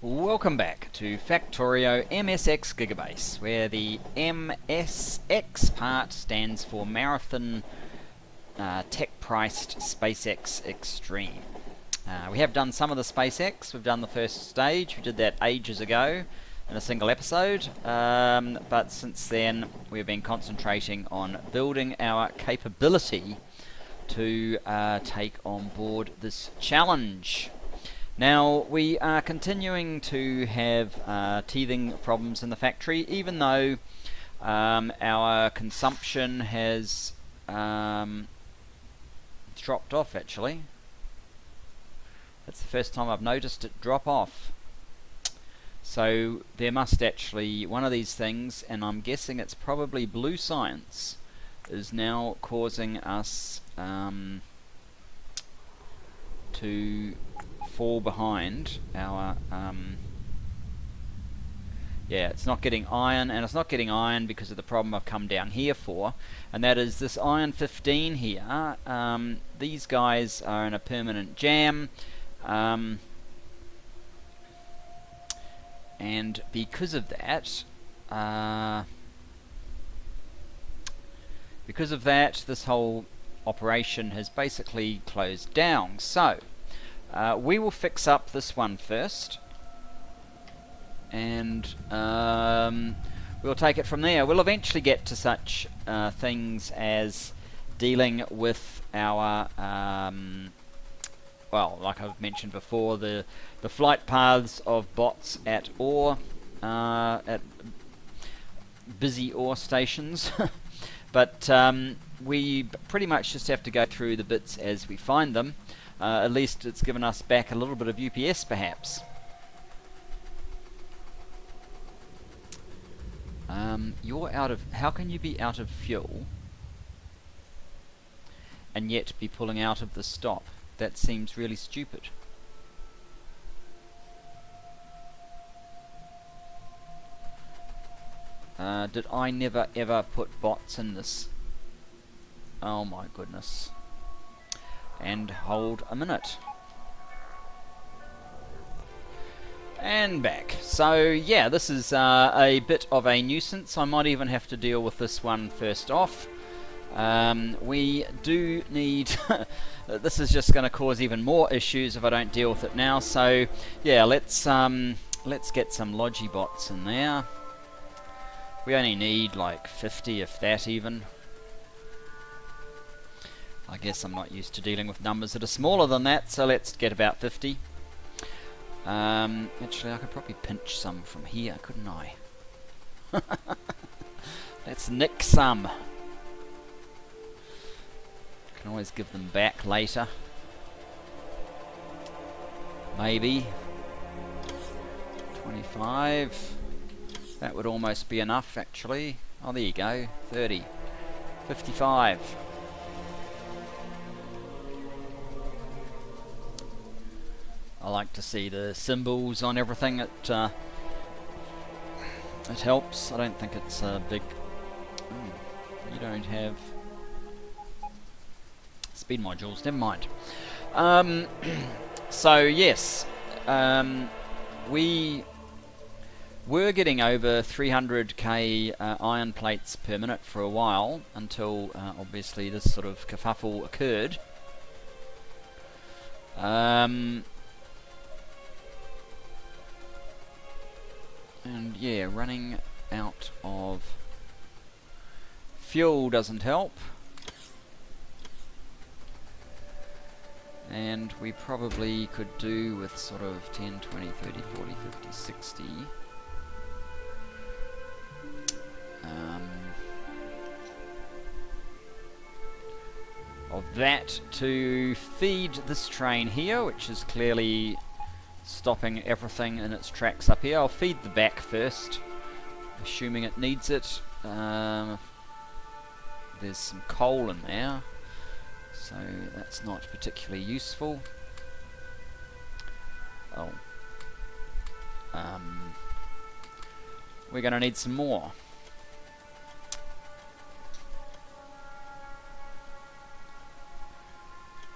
Welcome back to Factorio MSX Gigabase, where the MSX part stands for Marathon Tech-Priced SpaceX Extreme. We have done some of the SpaceX. We've done the first stage. We did that ages ago in a single episode, but since then we've been concentrating on building our capability to take on board this challenge. Now, we are continuing to have teething problems in the factory, even though our consumption has dropped off, actually. That's the first time I've noticed it drop off. So there must actually, one of these things, and I'm guessing it's probably blue science, is now causing us to fall behind our it's not getting iron, and it's not getting iron because of the problem I've come down here for, and that is this iron 15 here. These guys are in a permanent jam, and because of that this whole operation has basically closed down. So we will fix up this one first, and we'll take it from there. We'll eventually get to such things as dealing with our, well, like I've mentioned before, the flight paths of bots at busy ore stations. But we pretty much just have to go through the bits as we find them. At least it's given us back a little bit of UPS, perhaps. You're out of... How can you be out of fuel and yet be pulling out of the stop? That seems really stupid. Did I never ever put bots in this? Oh my goodness. And hold a minute. And back. So yeah, this is a bit of a nuisance. I might even have to deal with this one first off. We do need... this is just going to cause even more issues if I don't deal with it now. So yeah, let's get some logy bots in there. We only need like 50, if that even. I guess I'm not used to dealing with numbers that are smaller than that, so let's get about 50. Actually, I could probably pinch some from here, couldn't I? Let's nick some. Can always give them back later. Maybe. 25. That would almost be enough, actually. Oh, there you go. 30. 55. I like to see the symbols on everything. It helps. I don't think it's a big... you don't have speed modules. Never mind. So yes, we were getting over 300k iron plates per minute for a while, until obviously this sort of kerfuffle occurred. And yeah, running out of fuel doesn't help. And we probably could do with sort of 10, 20, 30, 40, 50, 60. Of that to feed this train here, which is clearly stopping everything in its tracks up here. I'll feed the back first, assuming it needs it. There's some coal in there, so that's not particularly useful. Oh. We're going to need some more.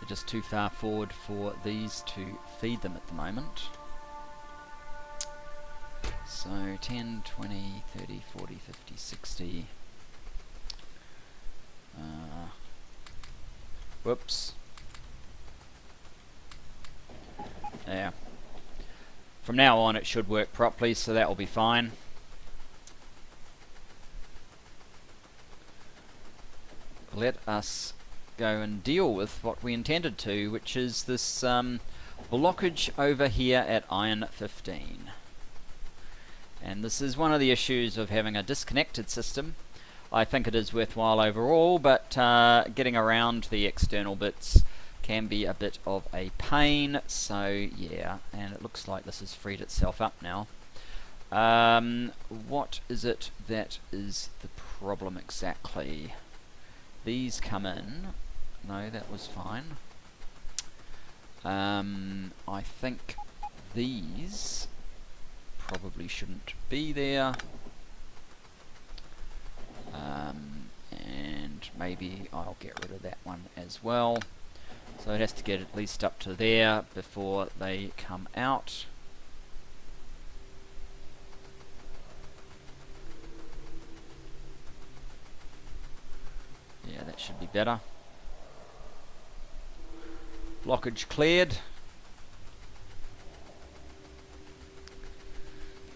They're just too far forward for these to feed them at the moment. So 10, 20, 30, 40, 50, 60. Whoops. Yeah. From now on it should work properly, so that will be fine. Let us go and deal with what we intended to, which is this blockage over here at iron 15. And this is one of the issues of having a disconnected system. I think it is worthwhile overall, but getting around the external bits can be a bit of a pain. So yeah, and it looks like this has freed itself up now. What is it that is the problem exactly? These come in. No, that was fine. I think these probably shouldn't be there. And maybe I'll get rid of that one as well. So it has to get at least up to there before they come out. Yeah, that should be better. Blockage cleared.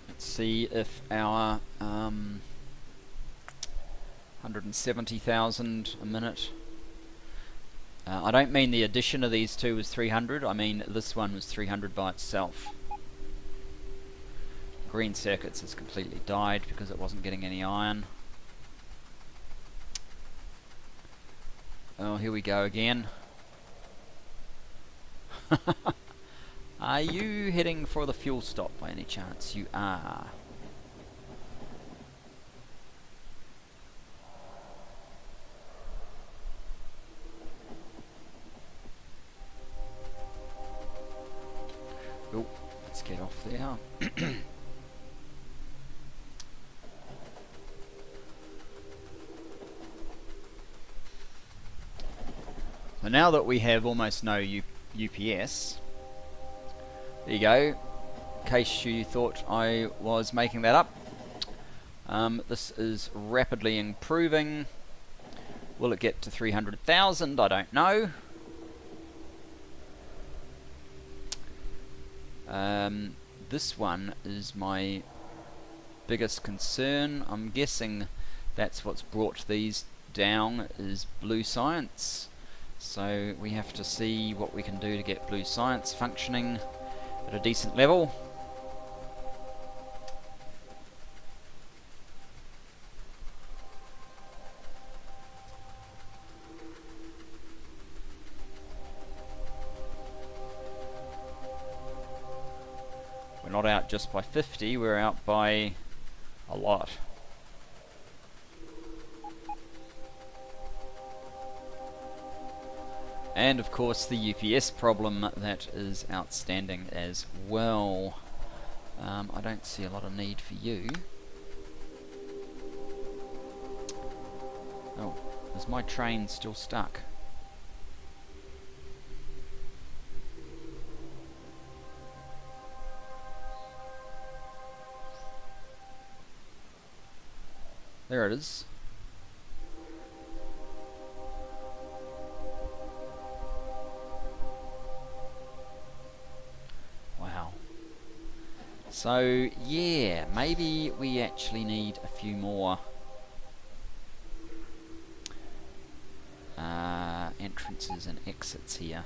Let's see if our 170,000 a minute. I don't mean the addition of these two was 300, I mean this one was 300 by itself. Green circuits has completely died because it wasn't getting any iron. Oh, here we go again. Are you heading for the fuel stop by any chance? You are. Oh, let's get off there. So now that we have almost no UPS, there you go, in case you thought I was making that up. This is rapidly improving. Will it get to 300,000? I don't know. This one is my biggest concern. I'm guessing that's what's brought these down, is blue science. So we have to see what we can do to get blue science functioning at a decent level. We're not out just by 50, we're out by a lot. And of course the UPS problem that is outstanding as well. I don't see a lot of need for you. Oh, is my train still stuck? There it is. Wow. So, yeah, maybe we actually need a few more entrances and exits here.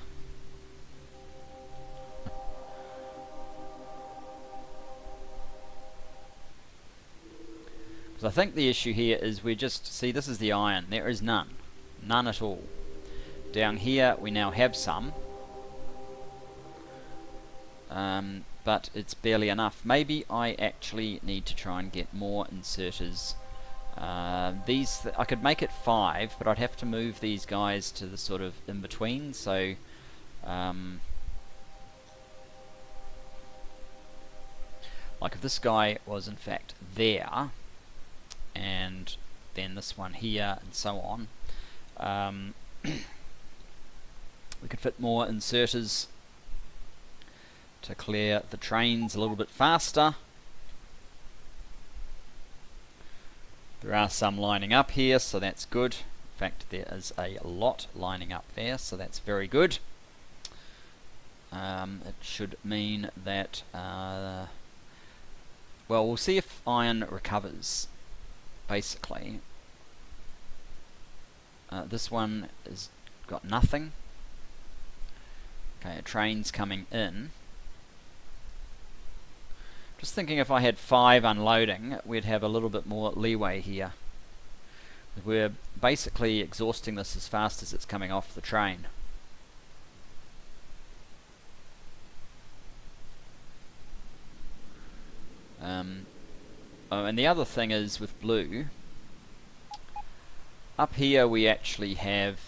Because I think the issue here is we just, see, this is the iron, there is none. None at all. Down here we now have some. But it's barely enough. Maybe I actually need to try and get more inserters. These, I could make it 5, but I'd have to move these guys to the sort of in-between, so like if this guy was in fact there, and then this one here, and so on, we could fit more inserters to clear the trains a little bit faster. There are some lining up here, so that's good. In fact, there is a lot lining up there, so that's very good. It should mean that, well, we'll see if iron recovers, basically. This one has got nothing. Okay, a train's coming in. Just thinking if I had 5 unloading, we'd have a little bit more leeway here. We're basically exhausting this as fast as it's coming off the train. Oh, and the other thing is with blue, up here we actually have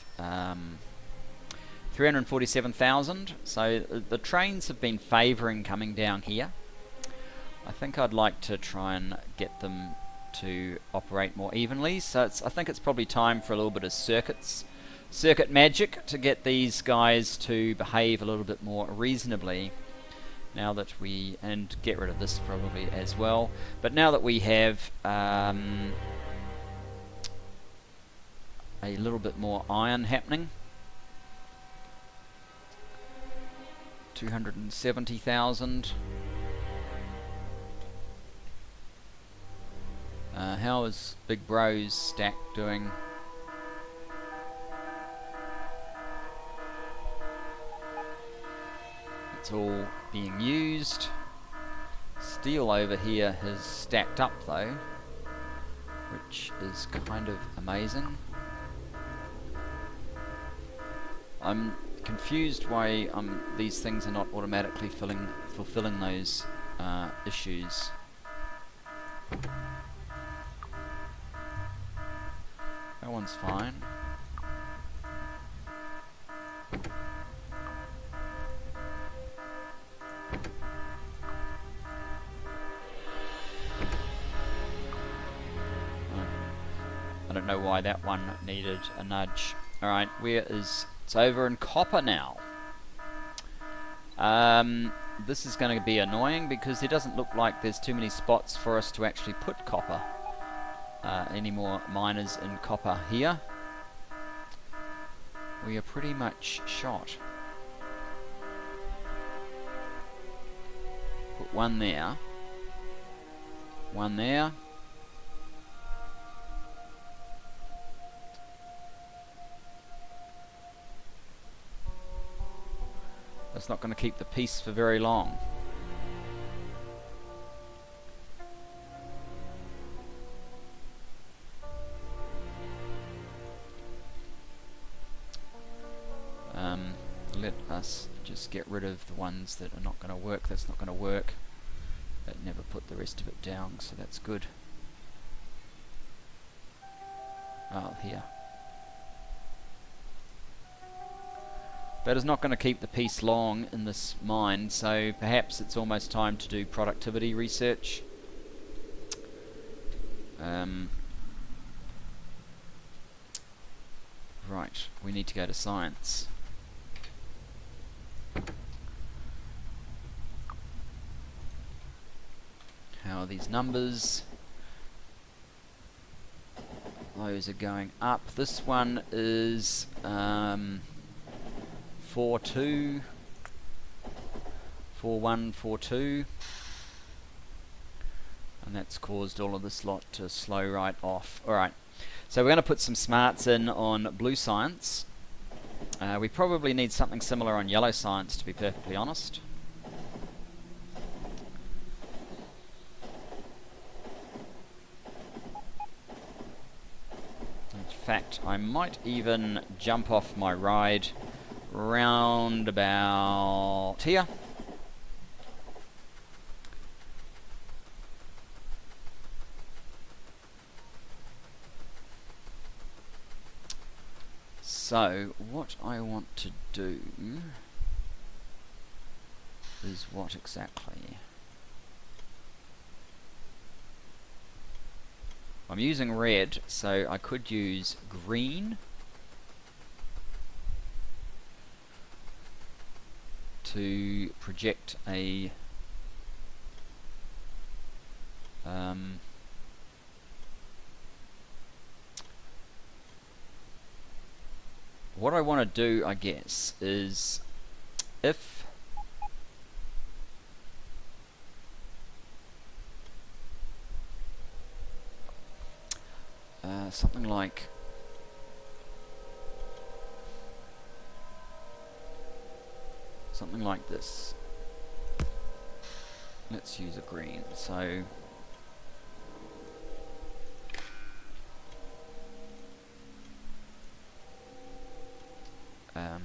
347,000, so the trains have been favouring coming down here. I think I'd like to try and get them to operate more evenly, so I think it's probably time for a little bit of circuit magic to get these guys to behave a little bit more reasonably. Now that and get rid of this probably as well, but now that we have a little bit more iron happening, 270,000. How is Big Bro's stack doing? It's all being used. Steel over here has stacked up though, which is kind of amazing. I'm confused why these things are not automatically fulfilling those issues. That one's fine. I don't know why that one needed a nudge. Alright, it's over in copper now. This is going to be annoying because there doesn't look like there's too many spots for us to actually put copper. Any more miners in copper here. We are pretty much shot. Put one there. One there. That's not going to keep the peace for very long. Let us just get rid of the ones that are not going to work. That's not going to work. That never put the rest of it down, so that's good. Oh, here. That is not going to keep the peace long in this mine, so perhaps it's almost time to do productivity research. Right, we need to go to science. How are these numbers? Those are going up. This one is 4.2, 4.1, 4.2, and that's caused all of this lot to slow right off. Alright, so we're going to put some smarts in on blue science. We probably need something similar on yellow science, to be perfectly honest. In fact, I might even jump off my ride round about here. So what I want to do is what exactly? I'm using red, so I could use green to project a what I want to do, I guess, is if something like this. Let's use a green. So oh,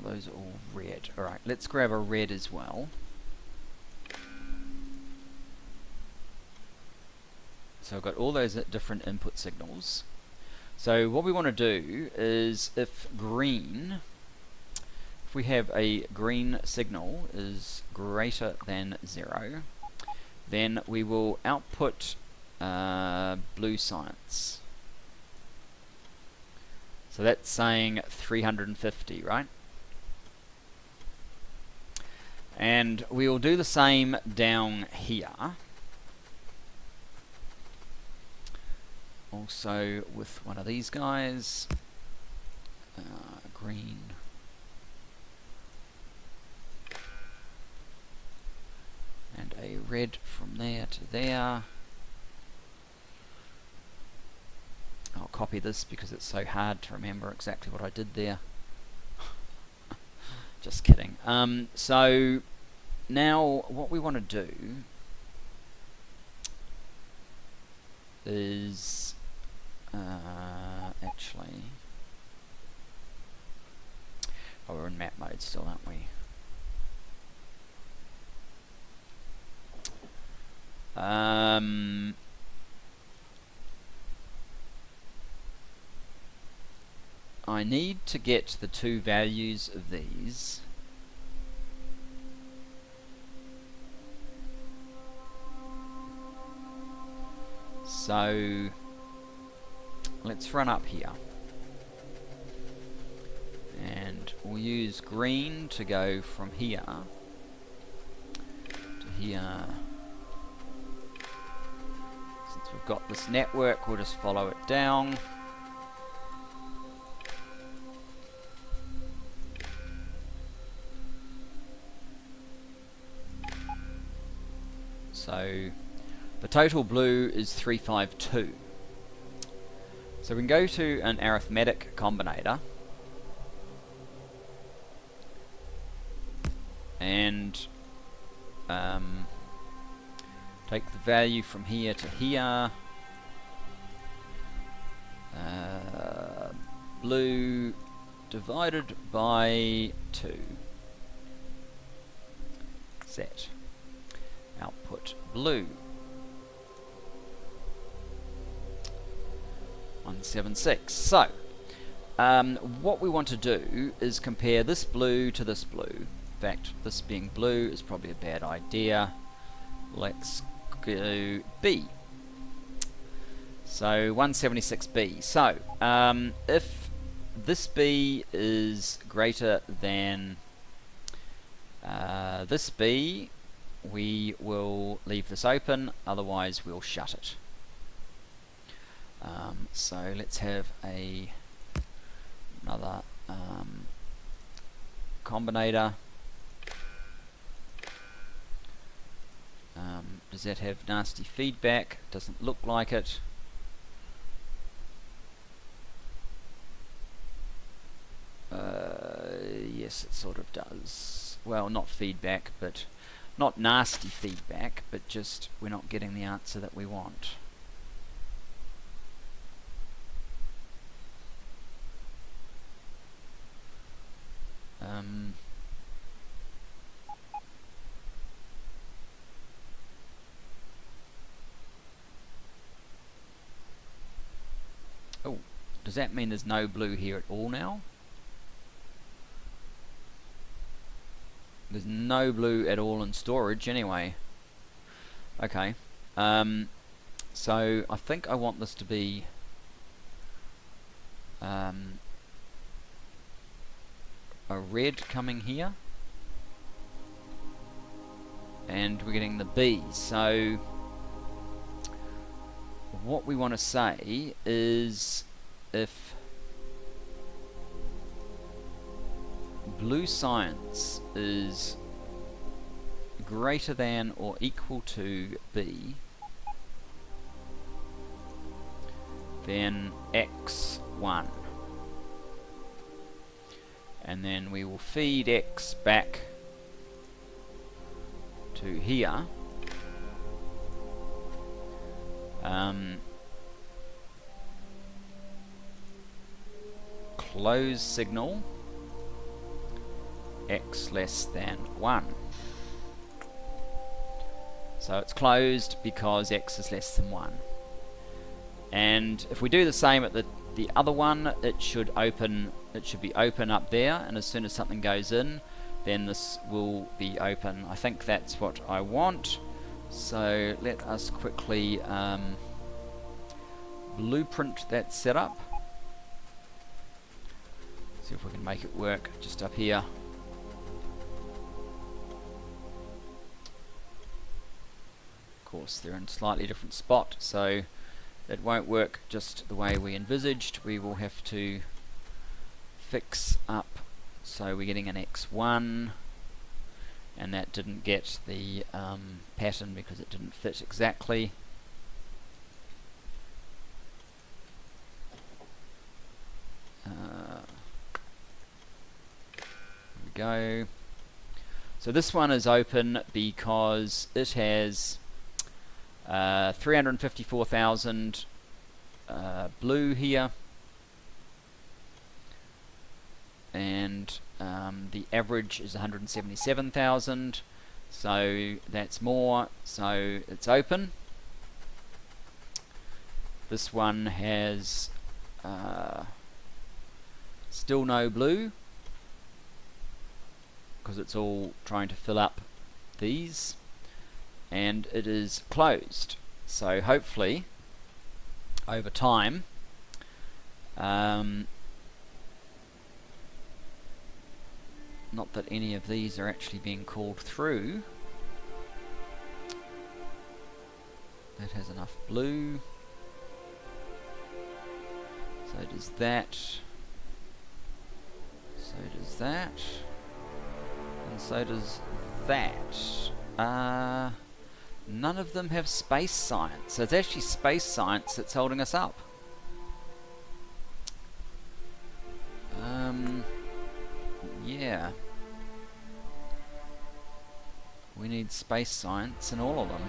those are all red. Alright, let's grab a red as well. So I've got all those different input signals. So what we want to do is if we have a green signal is greater than 0, then we will output blue science. So that's saying 350, right? And we will do the same down here. Also with one of these guys, green. And a red from there to there. I'll copy this because it's so hard to remember exactly what I did there. Just kidding. So now what we want to do is actually, oh, we're in map mode still, aren't we? I need to get the two values of these. So let's run up here. And we'll use green to go from here to here. Since we've got this network, we'll just follow it down. So the total blue is 352. So we can go to an arithmetic combinator and take the value from here to here. Blue divided by 2. Set. Output blue. 176. So, what we want to do is compare this blue to this blue. In fact, this being blue is probably a bad idea. Let's go B. So 176B. So, if this B is greater than this B, we will leave this open, otherwise we'll shut it. So let's have another combinator. Does that have nasty feedback? Doesn't look like it. Yes, it sort of does. Well, not feedback, but not nasty feedback, but just we're not getting the answer that we want. Oh, does that mean there's no blue here at all now? There's no blue at all in storage anyway. Okay. So I think I want this to be a red coming here. And we're getting the B. So what we want to say is if blue science is greater than or equal to B, then x1, and then we will feed x back to here. Close signal x less than 1. So it's closed because x is less than 1. And if we do the same at the other one, it should be open up there, and as soon as something goes in, then this will be open. I think that's what I want. So let us quickly blueprint that setup. See if we can make it work just up here. Of course, they're in a slightly different spot, so it won't work just the way we envisaged. We will have to fix up, so we're getting an x1, and that didn't get the pattern because it didn't fit exactly. There we go. So this one is open because it has 354,000 blue here, and the average is 177,000, so that's more, so it's open. This one has still no blue because it's all trying to fill up these, and it is closed. So hopefully over time not that any of these are actually being called through. That has enough blue. So does that. So does that. And so does that. None of them have space science. So it's actually space science that's holding us up. Yeah. We need space science in all of them.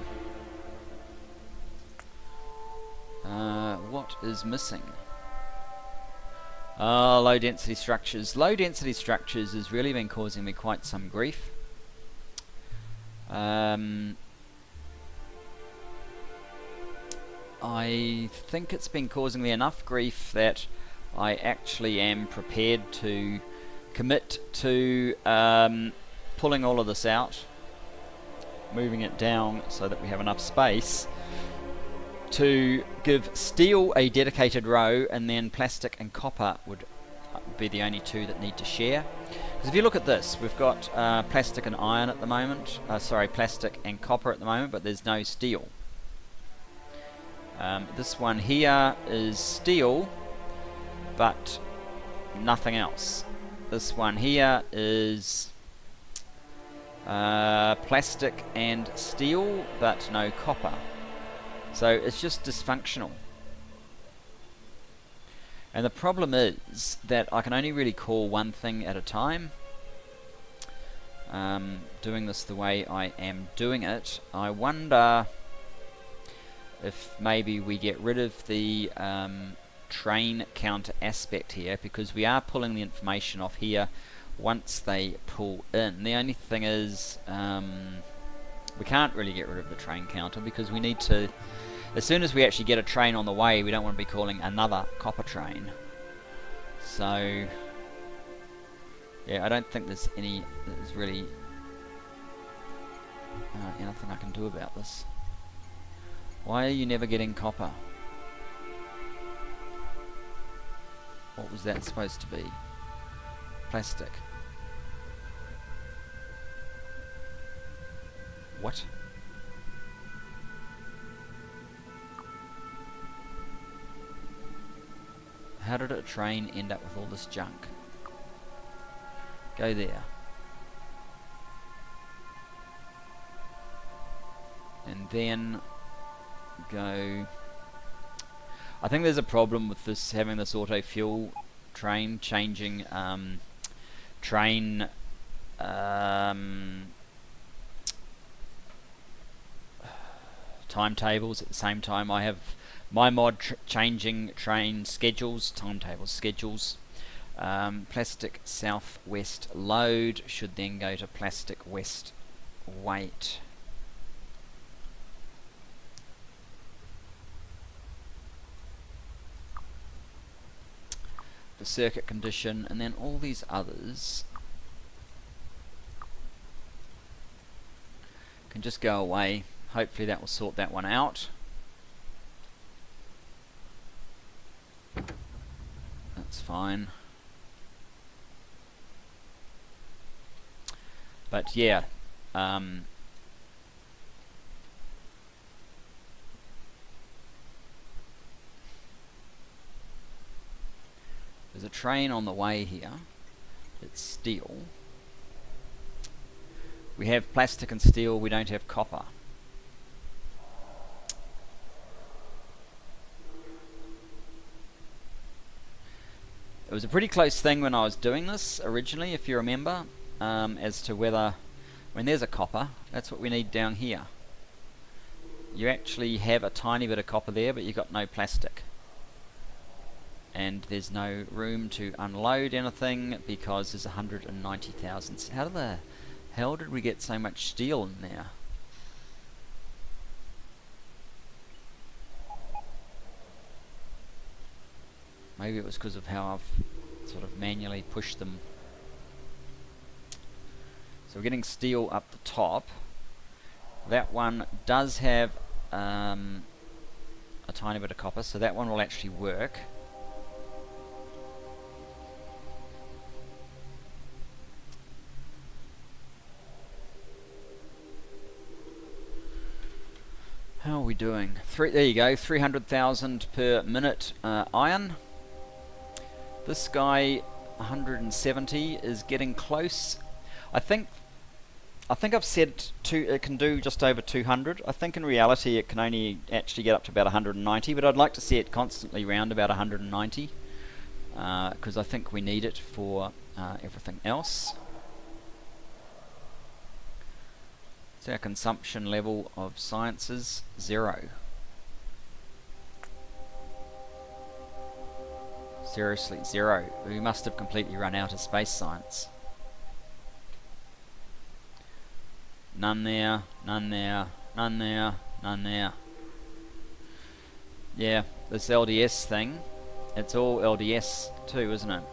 What is missing? Low density structures. Low density structures has really been causing me quite some grief. I think it's been causing me enough grief that I actually am prepared to commit to pulling all of this out, moving it down so that we have enough space to give steel a dedicated row, and then plastic and copper would be the only two that need to share. Because if you look at this, we've got plastic and iron at the moment, plastic and copper at the moment, but there's no steel. This one here is steel, but nothing else. This one here is plastic and steel, but no copper. So it's just dysfunctional. And the problem is that I can only really call one thing at a time. Doing this the way I am doing it, I wonder if maybe we get rid of the train counter aspect here, because we are pulling the information off here once they pull in. The only thing is we can't really get rid of the train counter because we need to, as soon as we actually get a train on the way, we don't want to be calling another copper train. So yeah, I don't think there's really anything I can do about this. Why are you never getting copper? What was that supposed to be? Plastic. What? how did a train end up with all this junk? Go there. And then go... I think there's a problem with this, having this auto fuel train changing train timetables at the same time. I have my mod changing train schedules, timetables, schedules. Plastic southwest load should then go to plastic west wait. The circuit condition, and then all these others can just go away. Hopefully that will sort that one out. That's fine. But yeah, there's a train on the way here. It's steel. We have plastic and steel, we don't have copper. It was a pretty close thing when I was doing this originally, if you remember, as to whether, when there's a copper, that's what we need down here. You actually have a tiny bit of copper there, but you've got no plastic. And there's no room to unload anything because there's 190,000. How the hell did we get so much steel in there? Maybe it was because of how I've sort of manually pushed them. So we're getting steel up the top. That one does have a tiny bit of copper, so that one will actually work. How are we doing? There you go, 300,000 per minute iron. This guy, 170, is getting close. I think I've said it can do just over 200. I think in reality it can only actually get up to about 190, but I'd like to see it constantly round about 190 because I think we need it for everything else. So our consumption level of sciences, 0. Seriously, 0. We must have completely run out of space science. None there, none there, none there, none there. Yeah, this LDS thing, it's all LDS too, isn't it?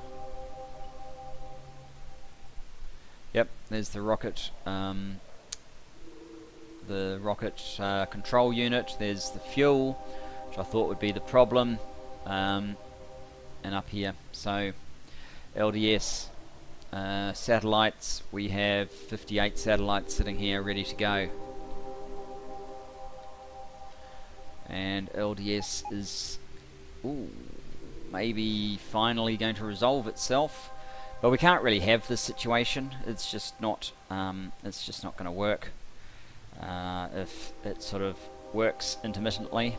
Yep, there's the rocket control unit. There's the fuel, which I thought would be the problem, and up here. So LDS satellites, we have 58 satellites sitting here ready to go, and LDS is maybe finally going to resolve itself, but we can't really have this situation. It's just not going to work. If it sort of works intermittently.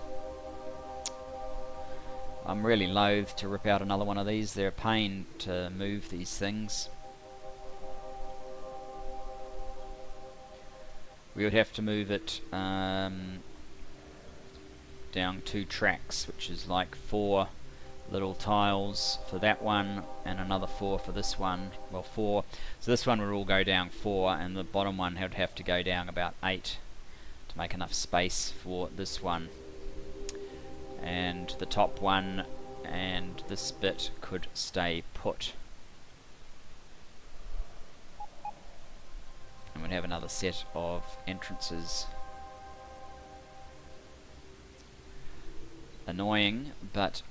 I'm really loath to rip out another one of these. They're a pain to move these things. We would have to move it down 2 tracks, which is like 4 little tiles for that one and another 4 for this one. Well, 4. So this one would all go down 4, and the bottom one would have to go down about 8 to make enough space for this one. And the top one and this bit could stay put. And we'd have another set of entrances. Annoying, but...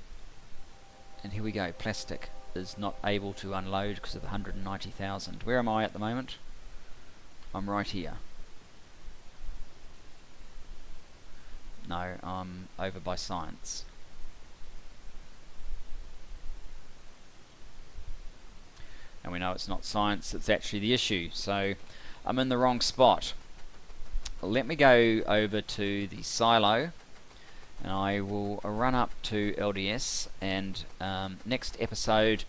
And here we go, plastic is not able to unload because of 190,000. Where am I at the moment? I'm right here. No, I'm over by science. And we know it's not science that's actually the issue. So I'm in the wrong spot. Let me go over to the silo, and I will run up to LDS, and next episode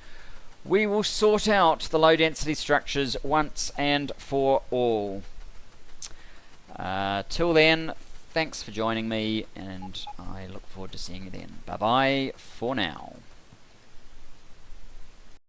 we will sort out the low density structures once and for all. Till then, thanks for joining me, and I look forward to seeing you then. Bye bye for now.